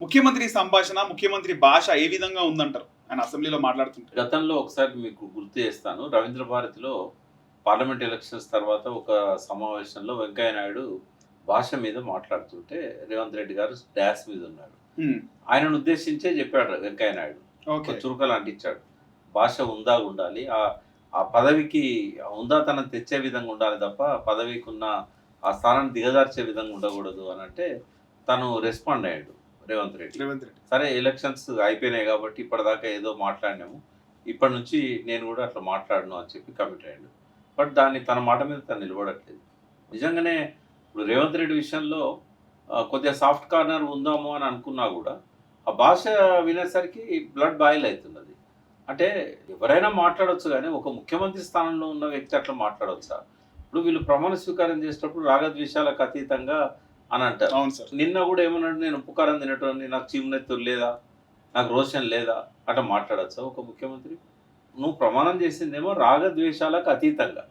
ముఖ్యమంత్రి సంభాషణ, ముఖ్యమంత్రి భాష ఏ విధంగా ఉందంటారు? ఆయన అసెంబ్లీలో మాట్లాడుతుంటే. గతంలో ఒకసారి మీకు గుర్తు చేస్తాను. రవీంద్ర భారతిలో పార్లమెంట్ ఎలక్షన్స్ తర్వాత ఒక సమావేశంలో వెంకయ్య నాయుడు భాష మీద మాట్లాడుతుంటే రేవంత్ రెడ్డి గారు డాష్ మీద ఉన్నారు. హ్మ్. ఆయనను ఉద్దేశించే చెప్పాడు వెంకయ్య నాయుడు. ఒక ఓకే. చురకలు అంటించాడు. భాష హుందాగా ఉండాలి. ఆ పదవికి హుందాతనం తెచ్చే విధంగా ఉండాలి తప్ప పదవికున్న ఆ స్థానాన్ని దిగజార్చే విధంగా ఉండకూడదు అనంటే తను రెస్పాండ్ అయ్యాడు రేవంత్ రెడ్డి. రేవంత్ రెడ్డి. సరే ఎలక్షన్స్ అయిపోయినాయి కాబట్టి ఇప్పటిదాకా ఏదో మాట్లాడినాము. ఇప్పటి నుంచి నేను కూడా అట్లా మాట్లాడను అని చెప్పి కమిట్ అయ్యాడు. బట్ దాన్ని తన మాట మీద తను నిలబడట్లేదు. నిజంగానే ఇప్పుడు రేవంత్ రెడ్డి విషయంలో కొద్దిగా సాఫ్ట్ కార్నర్ ఉందాము అని అనుకున్నా కూడా ఆ భాష వినేసరికి బ్లడ్ బాయిల్ అవుతున్నది. అంటే ఎవరైనా మాట్లాడొచ్చు కానీ ఒక ముఖ్యమంత్రి స్థానంలో ఉన్న వ్యక్తి అట్లా మాట్లాడొచ్చా? ఇప్పుడు వీళ్ళు ప్రమాణ స్వీకారం చేసేటప్పుడు రాగద్వేషాలకు అతీతంగా అని అంటారు. అవును సార్. నిన్న కూడా ఏమన్నాడు, నేను ఉప్పు కారం తినేటోడిని, నాకు చీమునెత్తురు లేదా, నాకు రోషన్ లేదా అట్లా మాట్లాడొచ్చా ఒక ముఖ్యమంత్రి? నువ్వు ప్రమాణం చేసిందేమో రాగద్వేషాలకు అతీతంగా.